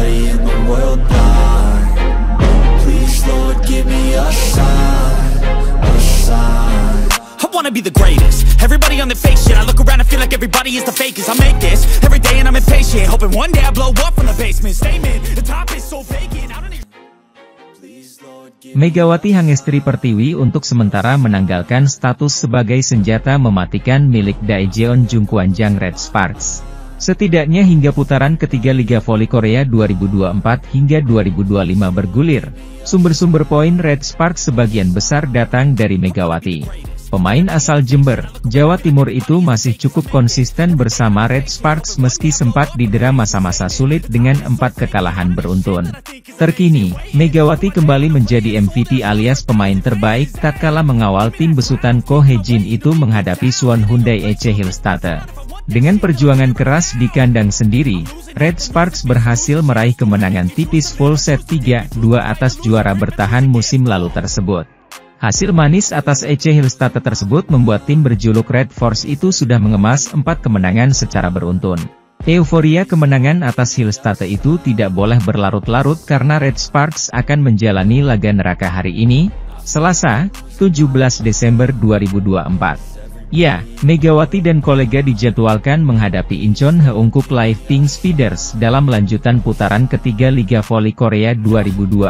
everybody in the world blind. Please Lord give me a sign, a sign. I wanna be the greatest. Everybody on the fake shit. I look around and feel like everybody is the fakest. I make this every day and I'm impatient, hoping one day I blow up from the basement. Statement, the top is so vacant. I don't even... Megawati Hangestri Pertiwi untuk sementara menanggalkan status sebagai senjata mematikan milik Daejeon Jungkwanjang Red Sparks. Setidaknya hingga putaran ketiga Liga Voli Korea 2024 hingga 2025 bergulir, sumber-sumber poin Red Sparks sebagian besar datang dari Megawati. Pemain asal Jember, Jawa Timur itu masih cukup konsisten bersama Red Sparks meski sempat didera masa-masa sulit dengan 4 kekalahan beruntun. Terkini, Megawati kembali menjadi MVP alias pemain terbaik tatkala mengawal tim besutan Ko Hee-jin itu menghadapi Suwon Hyundai EC Hillstatte. Dengan perjuangan keras di kandang sendiri, Red Sparks berhasil meraih kemenangan tipis full set 3-2 atas juara bertahan musim lalu tersebut. Hasil manis atas EC Hillstatte tersebut membuat tim berjuluk Red Force itu sudah mengemas 4 kemenangan secara beruntun. Euforia kemenangan atas Hillstatte itu tidak boleh berlarut-larut karena Red Sparks akan menjalani laga neraka hari ini, Selasa, 17 Desember 2024. Ya, Megawati dan kolega dijadwalkan menghadapi Incheon Heungkuk Live Pink Speeders dalam lanjutan putaran ketiga Liga Voli Korea 2024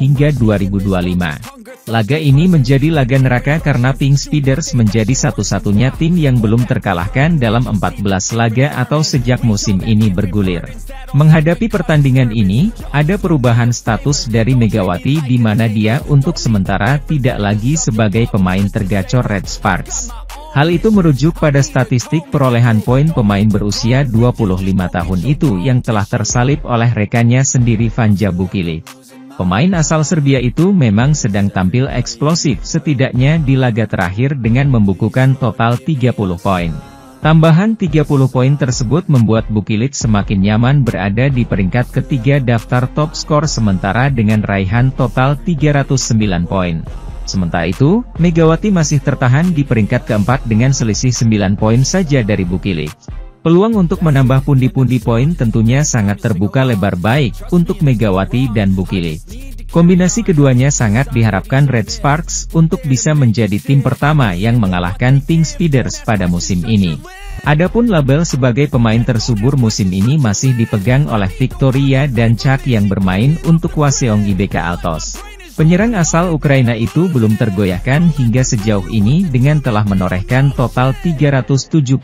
hingga 2025. Laga ini menjadi laga neraka karena Pink Speeders menjadi satu-satunya tim yang belum terkalahkan dalam 14 laga atau sejak musim ini bergulir. Menghadapi pertandingan ini, ada perubahan status dari Megawati di mana dia untuk sementara tidak lagi sebagai pemain tergacor Red Sparks. Hal itu merujuk pada statistik perolehan poin pemain berusia 25 tahun itu yang telah tersalip oleh rekannya sendiri Vanja Bukilic. Pemain asal Serbia itu memang sedang tampil eksplosif setidaknya di laga terakhir dengan membukukan total 30 poin. Tambahan 30 poin tersebut membuat Bukilic semakin nyaman berada di peringkat ketiga daftar top skor sementara dengan raihan total 309 poin. Sementara itu, Megawati masih tertahan di peringkat keempat dengan selisih 9 poin saja dari Bukilic. Peluang untuk menambah pundi-pundi poin tentunya sangat terbuka lebar baik untuk Megawati dan Bukilic. Kombinasi keduanya sangat diharapkan Red Sparks untuk bisa menjadi tim pertama yang mengalahkan Pink Speeders pada musim ini. Adapun label sebagai pemain tersubur musim ini masih dipegang oleh Victoria dan Chuck yang bermain untuk Hwaseong IBK Altos. Penyerang asal Ukraina itu belum tergoyahkan hingga sejauh ini dengan telah menorehkan total 372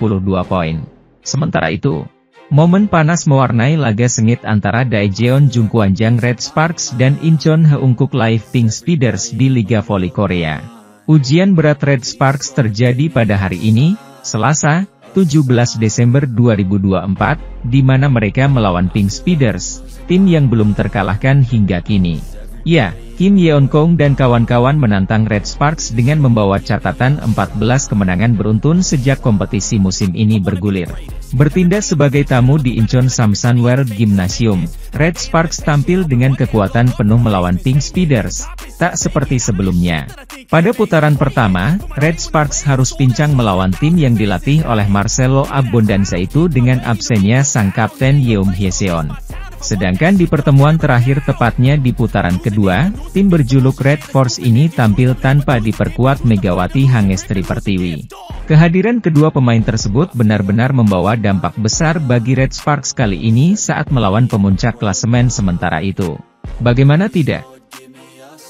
poin. Sementara itu, momen panas mewarnai laga sengit antara Daejeon Jungkwanjang Red Sparks dan Incheon Heungkuk Live Pink Speeders di Liga Voli Korea. Ujian berat Red Sparks terjadi pada hari ini, Selasa, 17 Desember 2024, di mana mereka melawan Pink Speeders, tim yang belum terkalahkan hingga kini. Ya, Kim Yeon-kong dan kawan-kawan menantang Red Sparks dengan membawa catatan 14 kemenangan beruntun sejak kompetisi musim ini bergulir. Bertindak sebagai tamu di Incheon Samsan World Gymnasium, Red Sparks tampil dengan kekuatan penuh melawan Pink Speeders, tak seperti sebelumnya. Pada putaran pertama, Red Sparks harus pincang melawan tim yang dilatih oleh Marcelo Abbondanza itu dengan absennya sang kapten Yeom Hye-seon. Sedangkan di pertemuan terakhir tepatnya di putaran kedua, tim berjuluk Red Force ini tampil tanpa diperkuat Megawati Hangestri Pertiwi. Kehadiran kedua pemain tersebut benar-benar membawa dampak besar bagi Red Sparks kali ini saat melawan pemuncak klasemen sementara itu. Bagaimana tidak?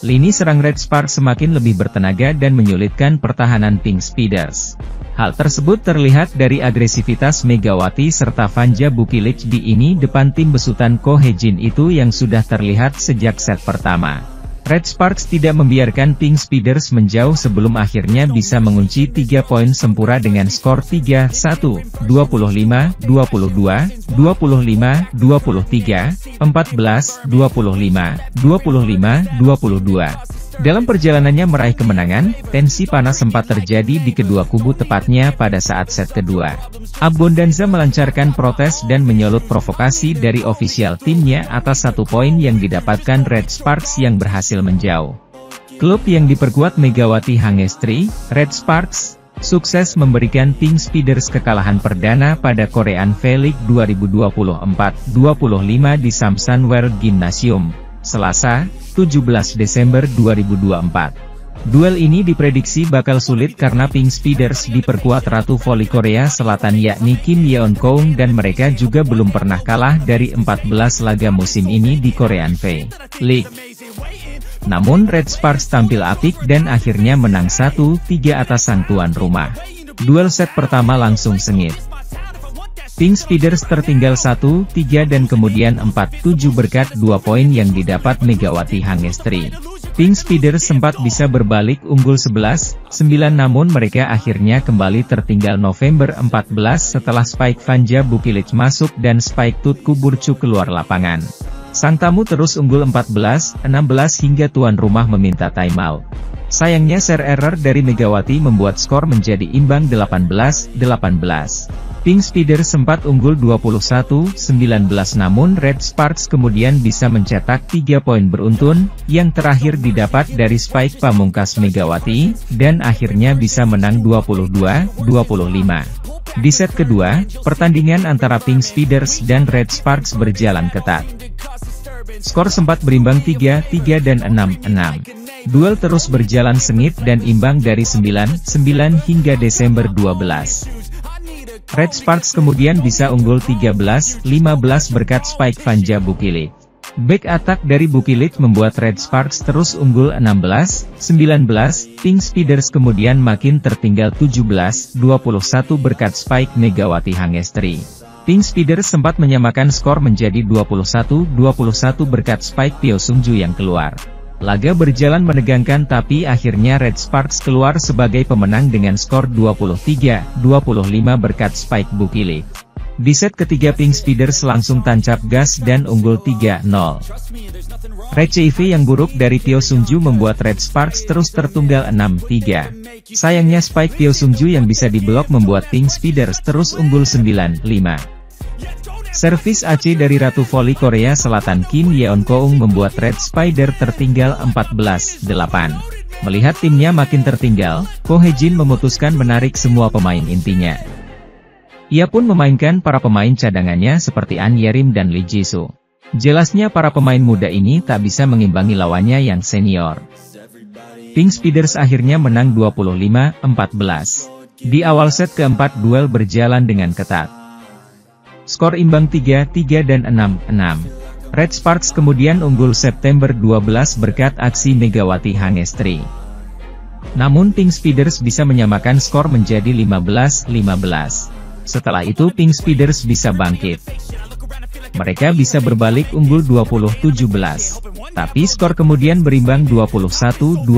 Lini serang Red Sparks semakin lebih bertenaga dan menyulitkan pertahanan Pink Speeders. Hal tersebut terlihat dari agresivitas Megawati serta Vanja Bukilic di ini depan tim besutan Ko Hee-jin itu yang sudah terlihat sejak set pertama. Red Sparks tidak membiarkan Pink Speeders menjauh sebelum akhirnya bisa mengunci 3 poin sempurna dengan skor 3-1, 25-22, 25-23, 14-25, 25-22. Dalam perjalanannya meraih kemenangan, tensi panas sempat terjadi di kedua kubu tepatnya pada saat set kedua. Abbondanza melancarkan protes dan menyulut provokasi dari ofisial timnya atas 1 poin yang didapatkan Red Sparks yang berhasil menjauh. Klub yang diperkuat Megawati Hangestri, Red Sparks, sukses memberikan Pink Speeders kekalahan perdana pada Korean V-League 2024-25 di Samsan World Gymnasium, Selasa, 17 Desember 2024. Duel ini diprediksi bakal sulit karena Pink Speeders diperkuat ratu voli Korea Selatan yakni Kim Yeon-keung dan mereka juga belum pernah kalah dari 14 laga musim ini di Korean V-League. Namun Red Sparks tampil apik dan akhirnya menang 1-3 atas sang tuan rumah. Duel set pertama langsung sengit. Pink Speeders tertinggal 1-3 dan kemudian 4-7 berkat 2 poin yang didapat Megawati Hangestri. Pink Speeders sempat bisa berbalik unggul 11-9 namun mereka akhirnya kembali tertinggal November 14 setelah Spike Vanja Bukilic masuk dan Spike Tutku Burcu keluar lapangan. Sang tamu terus unggul 14-16 hingga tuan rumah meminta timeout. Sayangnya serve error dari Megawati membuat skor menjadi imbang 18-18. Pink Speeders sempat unggul 21-19 namun Red Sparks kemudian bisa mencetak 3 poin beruntun, yang terakhir didapat dari Spike pamungkas Megawati, dan akhirnya bisa menang 22-25. Di set kedua, pertandingan antara Pink Speeders dan Red Sparks berjalan ketat. Skor sempat berimbang 3-3 dan 6-6. Duel terus berjalan sengit dan imbang dari 9-9 hingga Desember 12. Red Sparks kemudian bisa unggul 13-15 berkat Spike Vanja Bukilic. Back attack dari Bukilic membuat Red Sparks terus unggul 16-19, Pink Speeders kemudian makin tertinggal 17-21 berkat Spike Megawati Hangestri. Pink Speeders sempat menyamakan skor menjadi 21-21 berkat Spike Pyo Sungju yang keluar. Laga berjalan menegangkan tapi akhirnya Red Sparks keluar sebagai pemenang dengan skor 23-25 berkat Spike Bukilic. Di set ketiga Pink Speeders langsung tancap gas dan unggul 3-0. Receive yang buruk dari Pyo Sungju membuat Red Sparks terus tertunggal 6-3. Sayangnya Spike Pyo Sungju yang bisa diblok membuat Pink Speeders terus unggul 9-5. Servis AC dari ratu voli Korea Selatan Kim Yeon-keung membuat Red Spider tertinggal 14-8. Melihat timnya makin tertinggal, Ko Hye-jin memutuskan menarik semua pemain intinya. Ia pun memainkan para pemain cadangannya seperti An Yerim dan Lee Jisoo. Jelasnya para pemain muda ini tak bisa mengimbangi lawannya yang senior. Pink Speeders akhirnya menang 25-14. Di awal set keempat duel berjalan dengan ketat. Skor imbang 3-3 dan 6-6. Red Sparks kemudian unggul September 12 berkat aksi Megawati Hangestri. Namun Pink Speeders bisa menyamakan skor menjadi 15-15. Setelah itu Pink Speeders bisa bangkit. Mereka bisa berbalik unggul 20-17. Tapi skor kemudian berimbang 21-21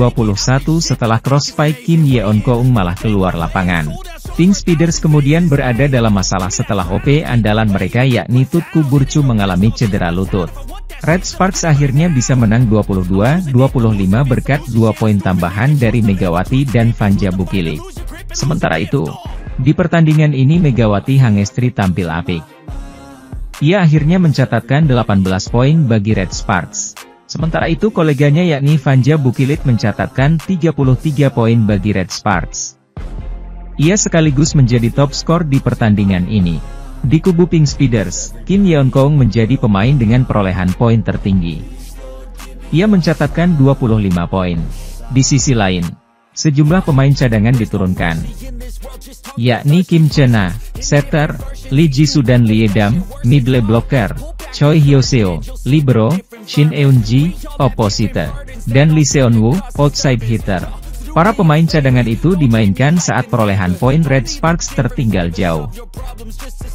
setelah cross spike Kim Yeon-keung malah keluar lapangan. Pink Speeders kemudian berada dalam masalah setelah OP andalan mereka yakni Tutku Burcu mengalami cedera lutut. Red Sparks akhirnya bisa menang 22-25 berkat 2 poin tambahan dari Megawati dan Vanja Bukilic. Sementara itu, di pertandingan ini Megawati Hangestri tampil apik. Ia akhirnya mencatatkan 18 poin bagi Red Sparks. Sementara itu koleganya yakni Vanja Bukilic mencatatkan 33 poin bagi Red Sparks. Ia sekaligus menjadi top skor di pertandingan ini. Di kubu Pink Speeders, Kim Yeon-keung menjadi pemain dengan perolehan poin tertinggi. Ia mencatatkan 25 poin. Di sisi lain, sejumlah pemain cadangan diturunkan, yakni Kim Chena, setter, Lee Jisoo dan Lee Dam, middle blocker, Choi Hyo-seo, libero, Shin Eun-ji, opposite, dan Lee Seon-woo, outside hitter. Para pemain cadangan itu dimainkan saat perolehan poin Red Sparks tertinggal jauh.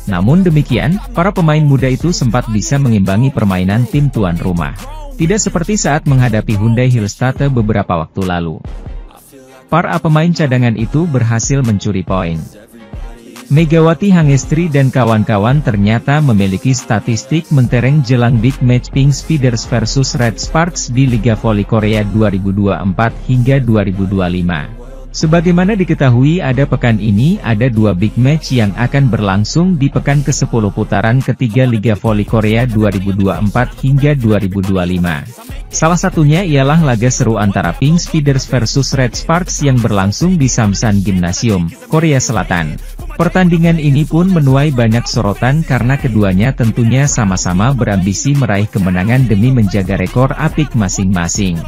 Namun demikian, para pemain muda itu sempat bisa mengimbangi permainan tim tuan rumah. Tidak seperti saat menghadapi Hyundai Hillstatte beberapa waktu lalu. Para pemain cadangan itu berhasil mencuri poin. Megawati Hangestri dan kawan-kawan ternyata memiliki statistik mentereng jelang big match Pink Speeders versus Red Sparks di Liga Voli Korea 2024 hingga 2025. Sebagaimana diketahui ada pekan ini ada 2 big match yang akan berlangsung di pekan ke-10 putaran ketiga Liga Voli Korea 2024 hingga 2025. Salah satunya ialah laga seru antara Pink Speeders versus Red Sparks yang berlangsung di Samsan Gymnasium, Korea Selatan. Pertandingan ini pun menuai banyak sorotan karena keduanya tentunya sama-sama berambisi meraih kemenangan demi menjaga rekor apik masing-masing.